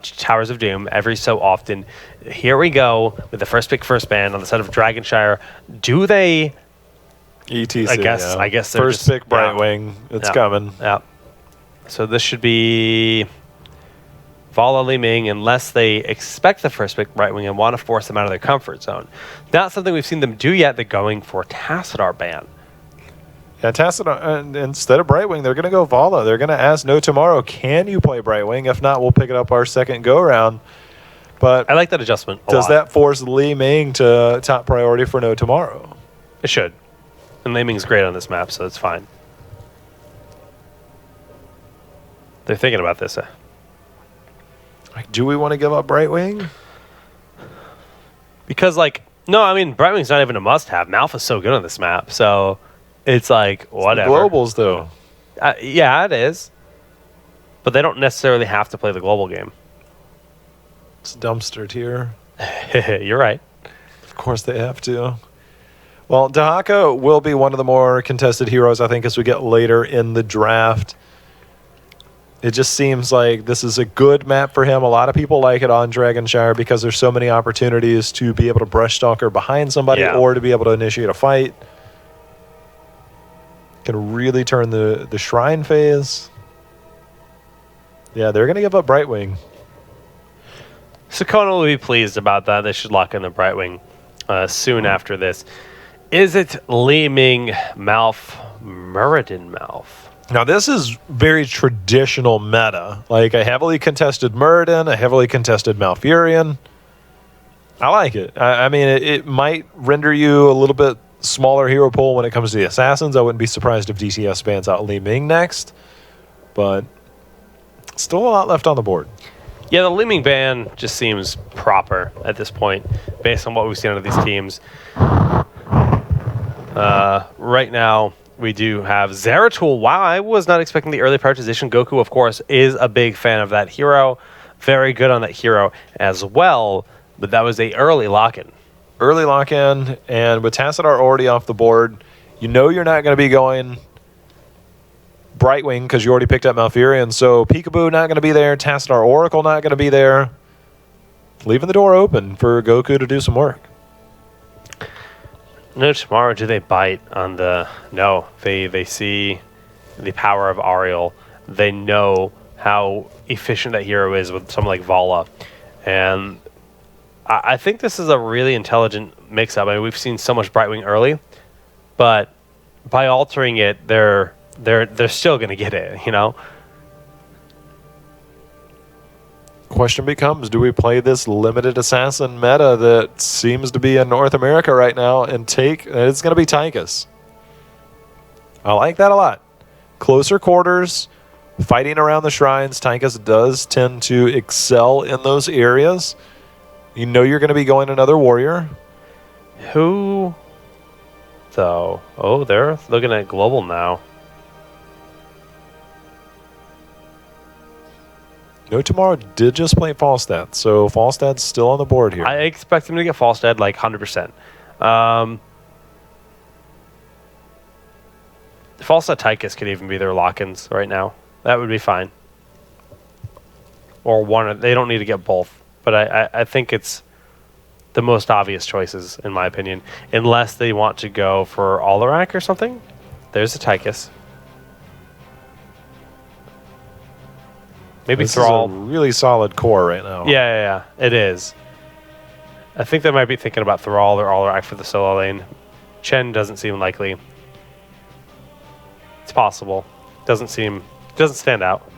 Towers of Doom every so often. Here we go with the first pick, first ban on the side of Dragonshire. Do they? ETC. I guess first pick Brightwing. It's coming. Yeah. So this should be Vala Li Ming, unless they expect the first pick Brightwing and want to force them out of their comfort zone. Not something we've seen them do yet. They're going for Tassadar ban. Yeah, Tassadar, instead of Brightwing, they're going to go Vala. They're going to ask No Tomorrow, can you play Brightwing? If not, we'll pick it up our second go-round. But I like that adjustment a does lot. that force Li Ming to top priority for No Tomorrow? It should. And Li Ming's great on this map, so it's fine. They're thinking about this. Like, do we want to give up Brightwing? Because, no, I mean, Brightwing's not even a must-have. Malpha's so good on this map, so it's like, whatever. Globals, though. Yeah, it is. But they don't necessarily have to play the global game. It's dumpster tier. You're right. Of course they have to. Well, Dahaka will be one of the more contested heroes, I think, as we get later in the draft. It just seems like this is a good map for him. A lot of people like it on Dragonshire because there's so many opportunities to be able to brush stalker behind somebody or to be able to initiate a fight. Can really turn the shrine phase. Yeah, they're going to give up Brightwing. Sakona will be pleased about that. They should lock in the Brightwing soon after this. Is it Li Ming, Malf, Muradin Malf? Now, this is very traditional meta. Like a heavily contested Muradin, a heavily contested Malfurion. I like it. I mean, it might render you a little bit smaller hero pool when it comes to the Assassins. I wouldn't be surprised if DTS bans out Li Ming next. But still a lot left on the board. Yeah, the Li Ming ban just seems proper at this point, based on what we've seen out of these teams. Right now, we do have Zeratul. Wow, I was not expecting the early prioritization. Goku, of course, is a big fan of that hero. Very good on that hero as well. But that was a early lock-in. Early lock-in, and with Tassadar already off the board, you know you're not going to be going Brightwing because you already picked up Malfurion. So Peekaboo not going to be there. Tassadar Oracle not going to be there. Leaving the door open for Goku to do some work. No, tomorrow do they bite on the... No, they see the power of Ariel. They know how efficient that hero is with someone like Vala. And I think this is a really intelligent mix-up. I mean, we've seen so much Brightwing early, but by altering it, they're still going to get it, you know? Question becomes, do we play this limited assassin meta that seems to be in North America right now and it's going to be Tychus. I like that a lot. Closer quarters, fighting around the shrines. Tychus does tend to excel in those areas. You know you're going to be going another warrior. Who, though? Oh, they're looking at global now. No Tomorrow did just play Falstad, so Falstad's still on the board here. I expect him to get Falstad like 100%. Falstad Tychus could even be their lock-ins right now. That would be fine. Or one. They don't need to get both. But I think it's the most obvious choices, in my opinion. Unless they want to go for Alarak or something. There's a Tychus. Maybe this Thrall. is a really solid core right now. Yeah, it is. I think they might be thinking about Thrall or Alarak for the solo lane. Chen doesn't seem likely. It's possible. Doesn't stand out.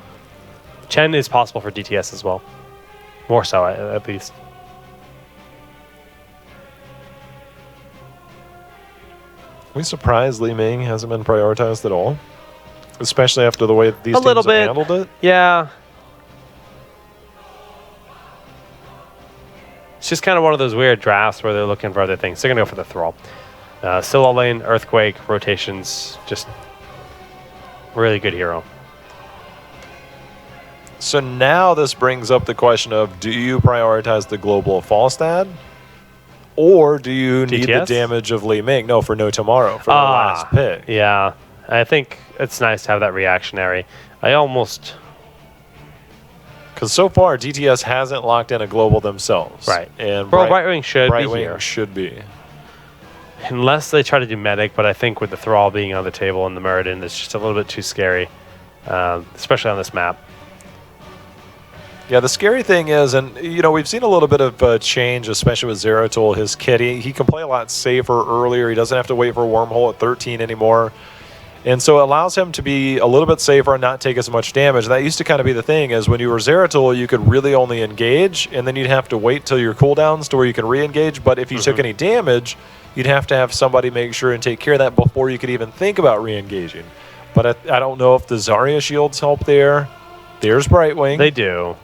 Chen is possible for DTS as well. More so, at least. We surprised Li Ming hasn't been prioritized at all, especially after the way these teams have handled it. Yeah. It's just kind of one of those weird drafts where they're looking for other things. They're going to go for the Thrall. Solo lane, Earthquake, rotations, just really good hero. So now this brings up the question of, do you prioritize the global of Falstad? Or do you need the damage of Li Ming? No, for No Tomorrow, for the last pick. Yeah, I think it's nice to have that reactionary. I almost... Because so far, DTS hasn't locked in a global themselves. Right. And Well, Brightwing should be here. Brightwing should be. Unless they try to do medic, but I think with the Thrall being on the table and the Muradin, it's just a little bit too scary, especially on this map. Yeah, the scary thing is, and we've seen a little bit of change, especially with Zeratul, his kit. He can play a lot safer earlier. He doesn't have to wait for a wormhole at 13 anymore. And so it allows him to be a little bit safer and not take as much damage. And that used to kind of be the thing, is when you were Zeratul, you could really only engage, and then you'd have to wait till your cooldowns to where you can re-engage. But if you took any damage, you'd have to have somebody make sure and take care of that before you could even think about re-engaging. But I don't know if the Zarya shields help there. There's Brightwing. They do.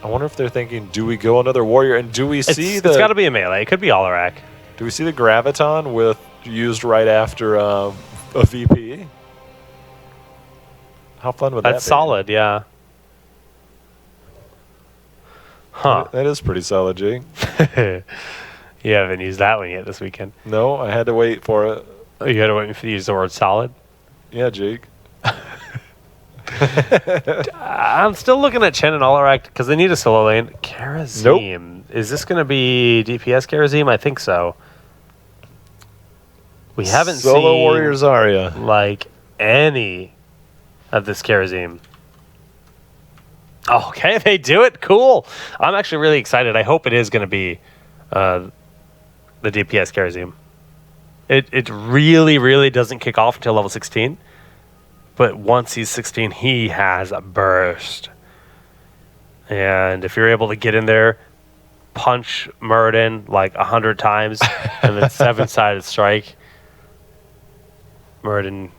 I wonder if they're thinking, do we go another warrior? And do we see It's got to be a melee. It could be Alarak. Do we see the Graviton used right after a VP? How fun would that be? That's solid, yeah. Huh. That is pretty solid, Jake. You haven't used that one yet this weekend. No, I had to wait for it. Oh, you had to wait for you to use the word solid? Yeah, Jake. I'm still looking at Chen and Alarak because they need a solo lane. Karazim. Nope. Is this going to be DPS Karazim? I think so. We haven't seen Solo Warrior Zarya. like any of this Karazim. Okay, they do it. Cool. I'm actually really excited. I hope it is going to be the DPS Karazim. It really, really doesn't kick off until level 16. But once he's 16, he has a burst. And if you're able to get in there, punch Muradin like 100 times, and then 7-sided strike, Muradin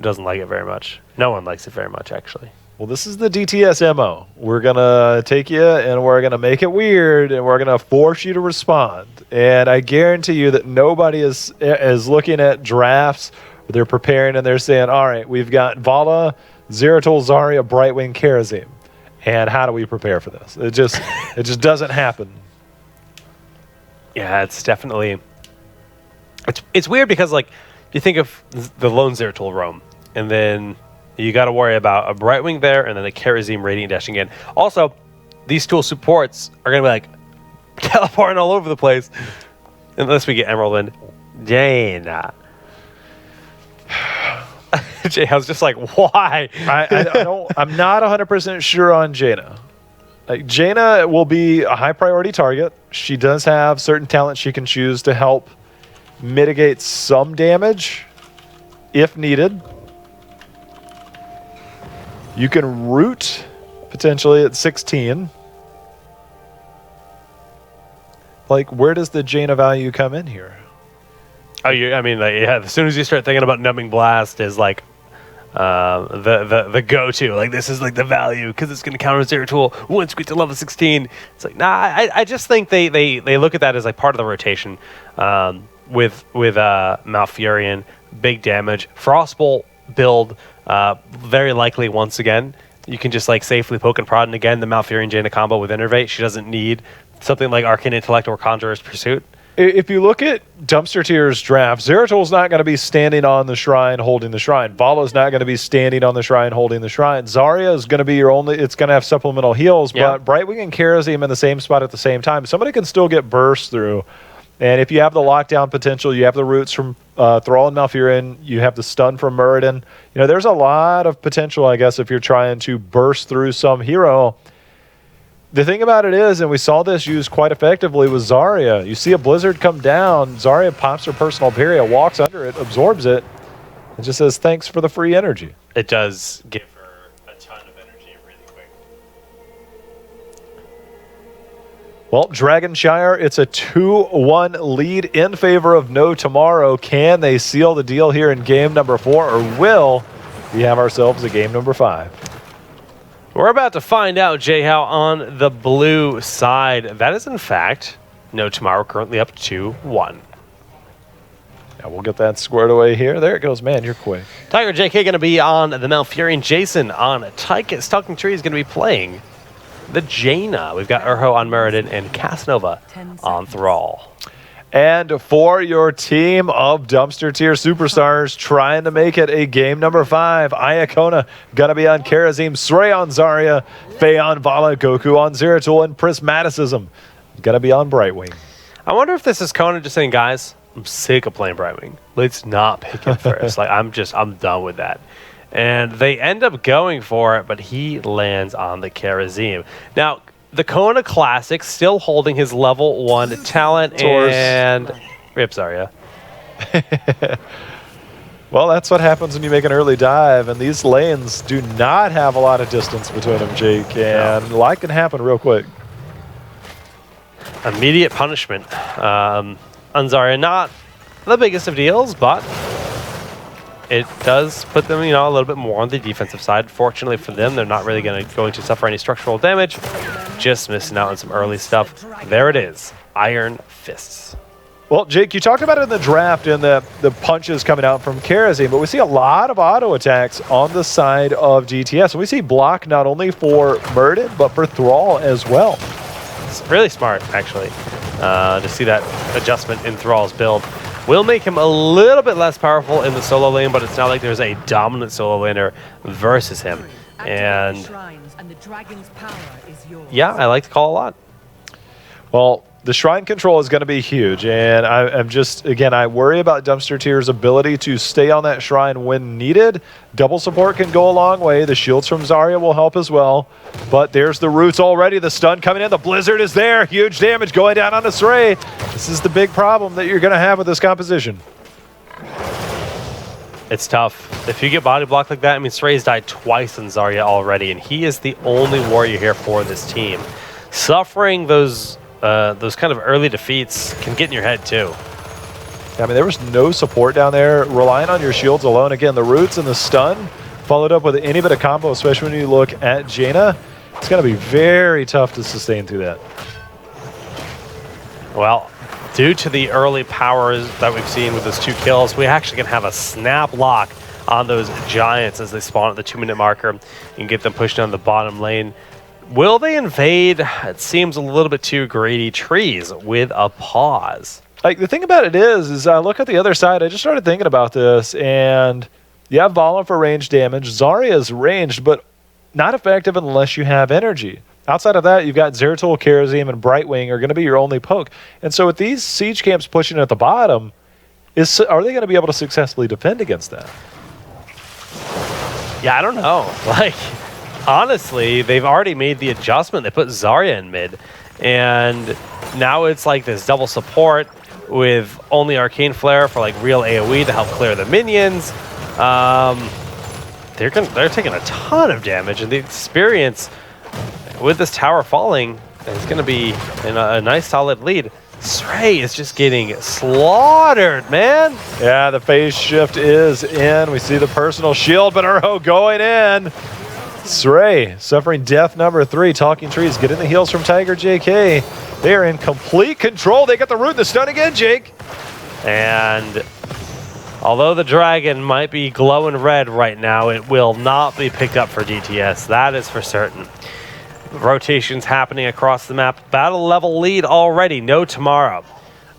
doesn't like it very much. No one likes it very much, actually. Well, this is the DTS MO. We're going to take you and we're going to make it weird and we're going to force you to respond. And I guarantee you that nobody is looking at drafts. They're preparing and they're saying, all right, we've got Vala, Zeratul, Zarya, Brightwing, Karazim. And how do we prepare for this? It just doesn't happen. Yeah, it's definitely... It's weird because, like, you think of the lone Zeratul roam, and then you got to worry about a Brightwing there, and then a Karazim radiant dashing in. Also, these tool supports are going to be, like, teleporting all over the place. Unless we get Emerald and Jaina. Jay, I was just like, why? I'm not 100% sure on Jaina. Like, Jaina will be a high priority target. She does have certain talents she can choose to help mitigate some damage if needed. You can root potentially at 16. Like, where does the Jaina value come in here? Oh, I mean, like, yeah. As soon as you start thinking about Numbing Blast is like the go-to, like this is like the value because it's going to counter Zeratul once we get to level 16. It's like, nah. I just think they look at that as like part of the rotation. With Malfurion, big damage, Frostbolt build, very likely once again. You can just like safely poke and prod, and again the Malfurion Jaina combo with Innervate. She doesn't need something like Arcane Intellect or Conjurer's Pursuit. If you look at Dumpster Tier's draft, Zeratul's not going to be standing on the shrine holding the shrine. Vala's not going to be standing on the shrine holding the shrine. Zarya is going to be your only... It's going to have supplemental heals, but Brightwing and Karazim in the same spot at the same time. Somebody can still get burst through. And if you have the lockdown potential, you have the roots from Thrall and Malfurion, you have the stun from Muradin. You know, there's a lot of potential, I guess, if you're trying to burst through some hero. The thing about it is, and we saw this used quite effectively with Zarya, you see a blizzard come down, Zarya pops her personal barrier, walks under it, absorbs it, and just says, thanks for the free energy. It does give her a ton of energy really quick. Well, Dragonshire, it's a 2-1 lead in favor of No Tomorrow. Can they seal the deal here in game number 4, or will we have ourselves a game number 5? We're about to find out, Jay-How, on the blue side. That is, in fact, No Tomorrow currently up 2-1. Yeah, we'll get that squared away here. There it goes. Man, you're quick. Tiger JK going to be on the Malfurion. Jason on Tychus. Talking Tree is going to be playing the Jaina. We've got Urho on Muradin and Casanova on Thrall. And for your team of dumpster tier superstars trying to make it a game number 5, Iacona going to be on Karazim, Srey on Zarya, Faye on Vala, Goku on Zeratul, and Prismaticism going to be on Brightwing. I wonder if this is Kona just saying, guys, I'm sick of playing Brightwing. Let's not pick him first. Like, I'm done with that. And they end up going for it, but he lands on the Karazim. Now, the Kona Classic still holding his level 1 talent and rip Zarya. Well, that's what happens when you make an early dive, and these lanes do not have a lot of distance between them, Jake, and a lot can happen real quick. Immediate punishment on Zarya. Not the biggest of deals, but it does put them, you know, a little bit more on the defensive side. Fortunately for them, they're not really going to suffer any structural damage. Just missing out on some early stuff. There it is. Iron Fists. Well, Jake, you talked about it in the draft and the punches coming out from Karazim, but we see a lot of auto attacks on the side of GTS. And we see block not only for Murden, but for Thrall as well. It's really smart, actually, to see that adjustment in Thrall's build. Will make him a little bit less powerful in the solo lane, but it's not like there's a dominant solo laner versus him. And yeah, I like the call a lot. Well, the shrine control is going to be huge, and I'm just, again, I worry about Dumpster Tier's ability to stay on that shrine when needed. Double support can go a long way. The shields from Zarya will help as well, but there's the roots already. The stun coming in. The blizzard is there. Huge damage going down on the Srey. This is the big problem that you're going to have with this composition. It's tough. If you get body blocked like that, I mean, Srey's died twice on Zarya already, and he is the only warrior here for this team. Suffering those kind of early defeats can get in your head too. I mean, there was no support down there. Relying on your shields alone. Again, the roots and the stun followed up with any bit of combo, especially when you look at Jaina. It's going to be very tough to sustain through that. Well, due to the early powers that we've seen with those 2 kills, we actually can have a snap lock on those Giants as they spawn at the 2-minute marker and get them pushed down the bottom lane. Will they invade? It seems a little bit too greedy. Trees with a pause. Like, the thing about it is I look at the other side. I just started thinking about this, and you have Vala for range damage. Zarya is ranged, but not effective unless you have energy. Outside of that, you've got Zeratul, Karazim, and Brightwing are going to be your only poke. And so with these siege camps pushing at the bottom, are they going to be able to successfully defend against that? Yeah, I don't know. Like, honestly, they've already made the adjustment. They put Zarya in mid, and now it's like this double support with only Arcane Flare for like real AoE to help clear the minions. They're taking a ton of damage, and the experience with this tower falling is going to be in a nice solid lead. Srey is just getting slaughtered, man. Yeah, the phase shift is in. We see the personal shield, but Urho going in. Srey suffering death number 3. Talking Trees getting the heals from Tiger JK. They are in complete control. They got the root and the stun again, Jake. And although the dragon might be glowing red right now, it will not be picked up for DTS. That is for certain. Rotations happening across the map. Battle level lead already. No tomorrow.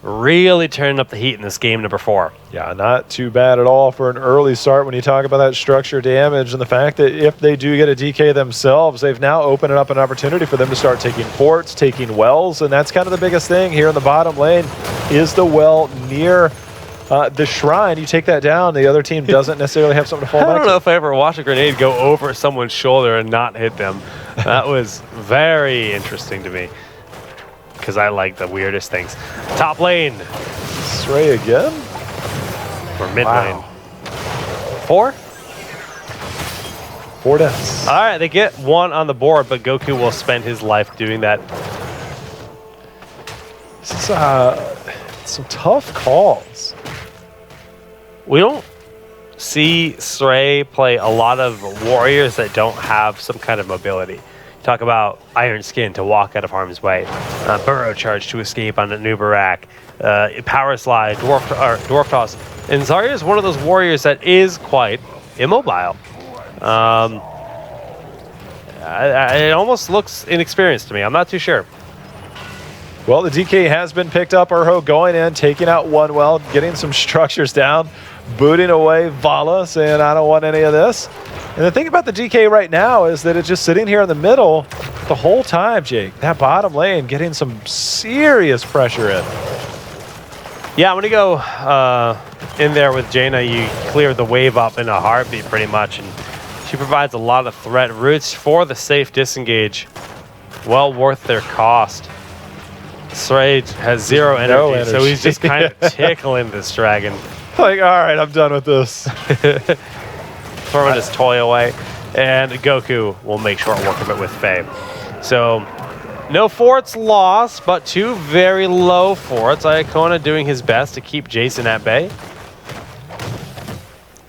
Really turning up the heat in this game number 4. Yeah, not too bad at all for an early start when you talk about that structure damage and the fact that if they do get a DK themselves, they've now opened up an opportunity for them to start taking forts, taking wells, and that's kind of the biggest thing here in the bottom lane is the well near the shrine. You take that down, the other team doesn't necessarily have something to fall back to. I don't know if I ever watched a grenade go over someone's shoulder and not hit them. That was very interesting to me because I like the weirdest things. Top lane. Srey again? Or mid lane. 4? 4 deaths. All right, they get 1 on the board, but Goku will spend his life doing that. This is some tough calls. We don't see Srey play a lot of warriors that don't have some kind of mobility. Talk about Iron Skin to walk out of harm's way, Burrow Charge to escape on an Nubarak, Power Slide, Dwarf Toss. And Zarya is one of those warriors that is quite immobile. It almost looks inexperienced to me. I'm not too sure. Well, the DK has been picked up. Urho going in, taking out one well, getting some structures down, booting away Vala, saying, I don't want any of this. And the thing about the DK right now is that it's just sitting here in the middle the whole time, Jake. That bottom lane getting some serious pressure in. Yeah, I'm going to go in there with Jaina. You clear the wave up in a heartbeat pretty much, and she provides a lot of threat. Roots for the safe disengage. Well worth their cost. Srey has zero energy, so he's just kind of tickling this dragon. Like, all right, I'm done with this. Throwing his toy away. And Goku will make short work of it with Faye. So, no forts lost, but 2 very low forts. Iacona doing his best to keep Jason at bay.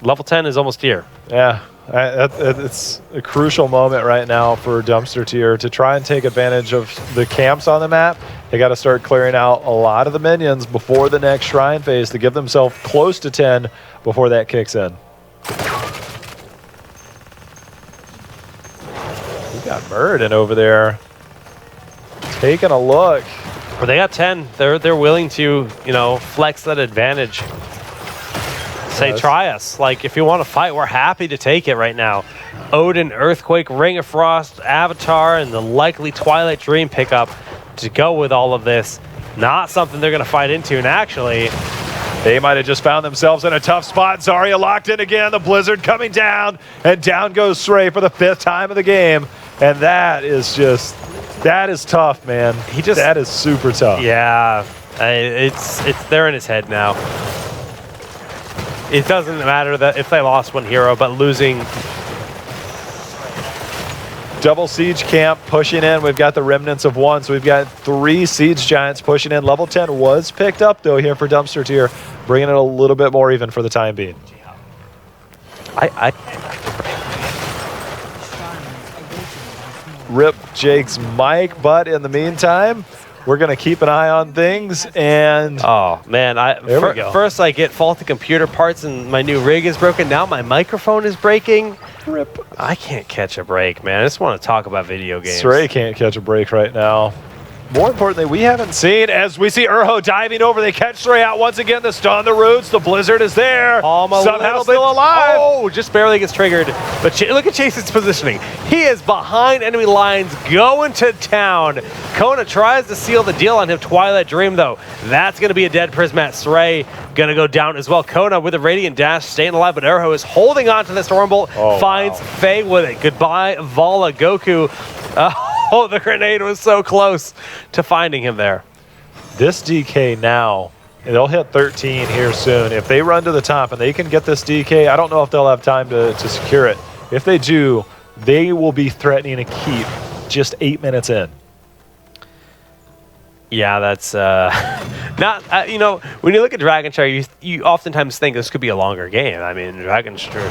Level 10 is almost here. Yeah, it's a crucial moment right now for Dumpster Tier to try and take advantage of the camps on the map. They got to start clearing out a lot of the minions before the next shrine phase to give themselves close to 10 before that kicks in. We got Murden over there taking a look. Well, they got 10. They're willing to, you know, flex that advantage. Say, try us. Like, if you want to fight, we're happy to take it right now. Odin, Earthquake, Ring of Frost, Avatar, and the likely Twilight Dream pickup to go with all of this. Not something they're going to fight into, and actually, they might have just found themselves in a tough spot. Zarya locked in again. The Blizzard coming down, and down goes Srey for the 5th time of the game. And that is just, that is tough, man. That is super tough. Yeah, it's there in his head now. It doesn't matter that if they lost one hero, but losing. Double siege camp pushing in. We've got the remnants of 1, so we've got 3 siege giants pushing in. Level 10 was picked up though here for Dumpster Tier, bringing it a little bit more even for the time being. Rip Jake's mic, but in the meantime, we're going to keep an eye on things, and oh man, there we go. First I get faulty computer parts and my new rig is broken. Now my microphone is breaking. Rip. I can't catch a break, man. I just want to talk about video games. Srey can't catch a break right now. More importantly, we haven't seen, as we see Urho diving over, they catch Srey out once again. The stun the roots, the Blizzard is there. Somehow still alive. Oh, just barely gets triggered. But look at Chase's positioning. He is behind enemy lines, going to town. Kona tries to seal the deal on him. Twilight Dream, though. That's going to be a dead Prismat. Srey going to go down as well. Kona with a Radiant Dash, staying alive, but Urho is holding on to the Stormbolt. Finds Faye with it. Goodbye, Vala. Goku. Oh, the grenade was so close to finding him there. This DK now, they'll hit 13 here soon. If they run to the top and they can get this DK, I don't know if they'll have time to secure it. If they do, they will be threatening a keep just 8 minutes in. Yeah, that's not, you know, when you look at Dragon Char, you oftentimes think this could be a longer game. I mean,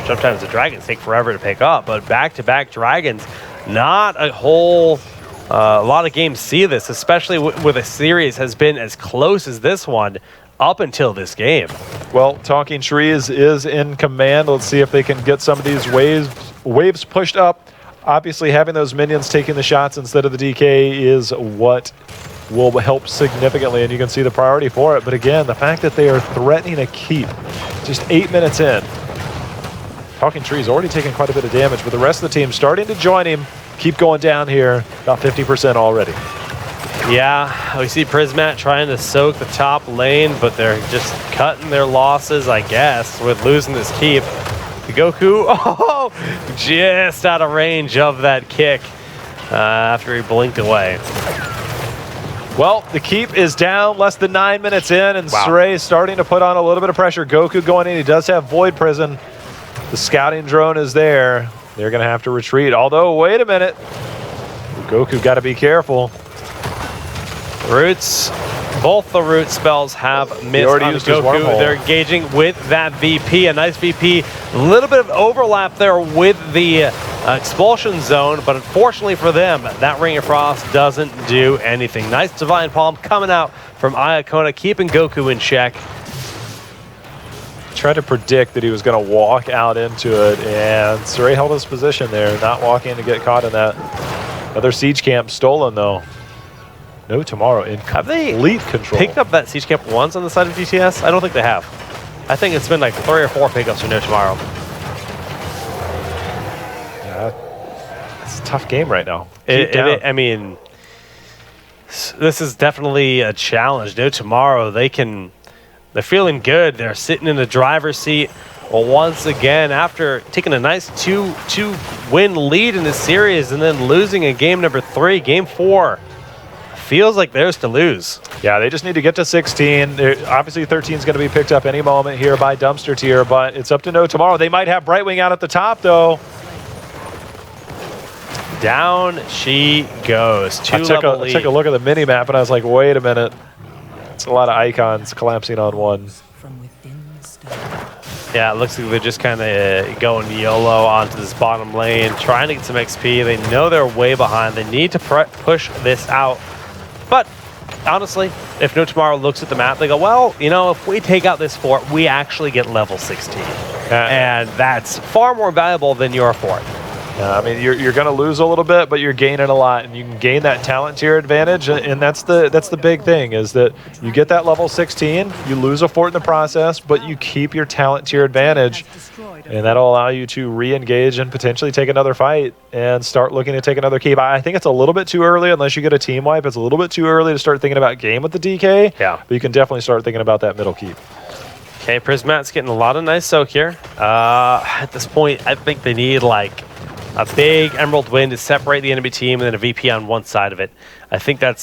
sometimes the dragons take forever to pick up, but back-to-back dragons, not a whole a lot of games see this, especially with a series has been as close as this one up until this game. Well, Talking Trees is in command. Let's see if they can get some of these waves pushed up. Obviously, having those minions taking the shots instead of the DK is what will help significantly, and you can see the priority for it. But again, the fact that they are threatening a keep just 8 minutes in. Talking Trees already taking quite a bit of damage, but the rest of the team starting to join him. Keep going down here, about 50% already. Yeah, we see Prismat trying to soak the top lane, but they're just cutting their losses, I guess, with losing this keep. Goku, oh, just out of range of that kick after he blinked away. Well, the keep is down less than 9 minutes in, and Srey is starting to put on a little bit of pressure. Goku going in. He does have Void Prison. The scouting drone is there. They're going to have to retreat. Although, wait a minute. Goku got to be careful. Roots. Both the root spells have missed on Goku. They're engaging with that VP. A nice VP. A little bit of overlap there with the expulsion zone, but unfortunately for them, that Ring of Frost doesn't do anything. Nice Divine Palm coming out from Iacona, keeping Goku in check. Tried to predict that he was going to walk out into it, and Srey held his position there, not walking to get caught in that. Another siege camp stolen, though. No Tomorrow in Have they complete control. picked up that siege camp once on the side of DTS? I don't think they have. I think it's been like 3 or 4 pickups for No Tomorrow. Yeah, it's a tough game right now. I mean, this is definitely a challenge. No Tomorrow, they're feeling good. They're sitting in the driver's seat. Well, once again, after taking a nice 2-win lead in this series and then losing in game number 3, game 4 feels like theirs to lose. Yeah, they just need to get to 16. Obviously, 13 is going to be picked up any moment here by Dumpster Tier, but it's up to No Tomorrow. They might have Brightwing out at the top, though. Down she goes. I took a look at the mini-map, and I was like, wait a minute. It's a lot of icons collapsing on one. Yeah, it looks like they're just kind of going YOLO onto this bottom lane, trying to get some XP. They know they're way behind. They need to push this out. But honestly, if No Tomorrow looks at the map, they go, well, you know, if we take out this fort, we actually get level 16. And that's far more valuable than your fort. I mean, you're going to lose a little bit, but you're gaining a lot, and you can gain that talent tier advantage, and that's the big thing, is that you get that level 16, you lose a fort in the process, but you keep your talent tier advantage, and that'll allow you to re-engage and potentially take another fight and start looking to take another keep. I think it's a little bit too early, unless you get a team wipe. It's a little bit too early to start thinking about game with the DK, yeah. But you can definitely start thinking about that middle keep. Okay, Prismat's getting a lot of nice soak here. At this point, I think they need, like, a big Emerald win to separate the enemy team and then a VP on one side of it. I think they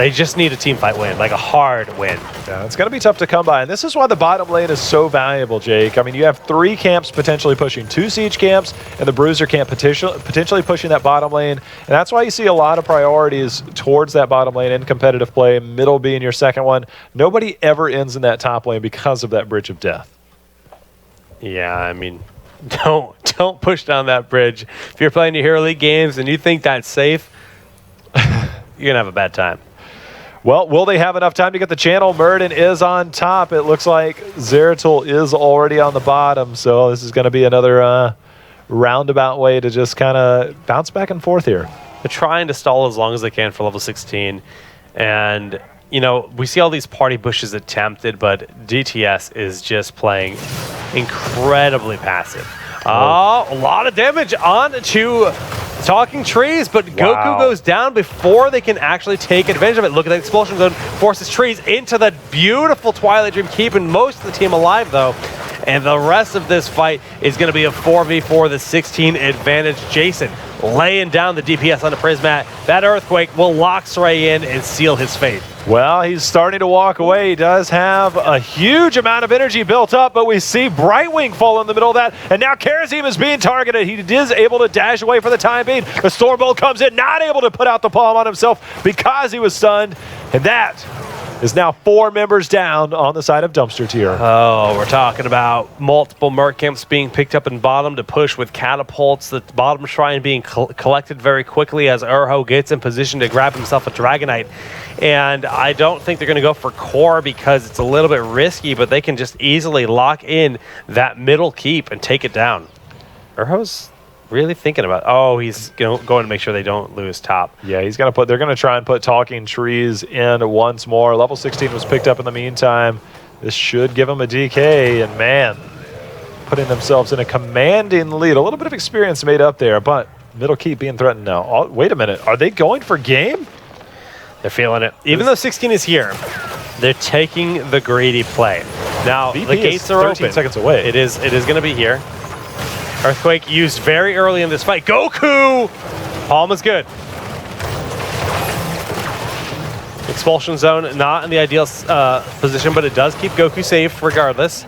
just need a team fight win, like a hard win. Yeah, it's going to be tough to come by, and this is why the bottom lane is so valuable, Jake. I mean, you have 3 camps potentially pushing 2 siege camps, and the Bruiser camp potentially pushing that bottom lane, and that's why you see a lot of priorities towards that bottom lane in competitive play, middle being your second one. Nobody ever ends in that top lane because of that Bridge of Death. Yeah, I mean, don't push down that bridge. If you're playing your Hero League games and you think that's safe, you're going to have a bad time. Well, will they have enough time to get the channel? Murden is on top. It looks like Zeratul is already on the bottom, so this is going to be another roundabout way to just kind of bounce back and forth here. They're trying to stall as long as they can for level 16, and you know, we see all these party bushes attempted, but DTS is just playing incredibly passive. Oh, a lot of damage on to Talking Trees, but Goku goes down before they can actually take advantage of it. Look at that expulsion zone, forces Trees into the beautiful Twilight Dream, keeping most of the team alive, though. And the rest of this fight is going to be a 4v4, the 16 advantage. Jason laying down the DPS on the Prismat. That Earthquake will lock Sray in and seal his fate. Well, he's starting to walk away. He does have a huge amount of energy built up, but we see Brightwing fall in the middle of that, and now Karazim is being targeted. He is able to dash away for the time being. The Stormbolt comes in, not able to put out the palm on himself because he was stunned, and that is now 4 members down on the side of Dumpster Tier. Oh, we're talking about multiple Merc camps being picked up in bottom to push with catapults. The bottom shrine being collected very quickly as Urho gets in position to grab himself a Dragonite. And I don't think they're going to go for core because it's a little bit risky, but they can just easily lock in that middle keep and take it down. Urho's really thinking about, oh, he's going to make sure they don't lose top. Yeah, they're going to try and put Talking Trees in once more. Level 16 was picked up in the meantime. This should give them a DK, and man, putting themselves in a commanding lead. A little bit of experience made up there, but middle keep being threatened now. Oh, wait a minute, are they going for game? They're feeling it. Even though 16 is here, they're taking the greedy play. Now, VP the gates are 13 open. seconds away. It is going to be here. Earthquake used very early in this fight. Goku! Palm is good. Expulsion zone, not in the ideal position, but it does keep Goku safe regardless.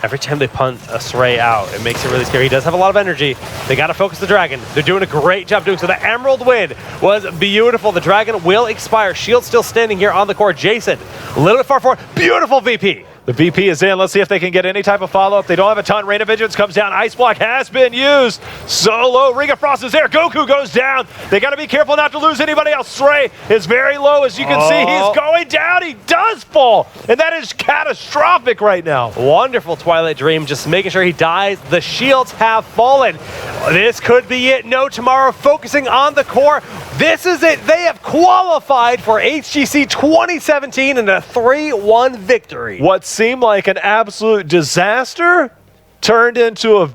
Every time they punt a Sray out, it makes it really scary. He does have a lot of energy. They got to focus the Dragon. They're doing a great job doing so. The Emerald win was beautiful. The Dragon will expire. Shield still standing here on the core. Jason, a little bit far forward. Beautiful VP. The VP is in. Let's see if they can get any type of follow-up. They don't have a ton. Rain of Vengeance comes down. Ice Block has been used. Solo. Ring of Frost is there. Goku goes down. They got to be careful not to lose anybody else. Sray is very low. As you can see, he's going down. He does fall. And that is catastrophic right now. Wonderful Twilight Dream. Just making sure he dies. The shields have fallen. This could be it. No Tomorrow focusing on the core. This is it. They have qualified for HGC 2017 in a 3-1 victory. What seemed like an absolute disaster turned into a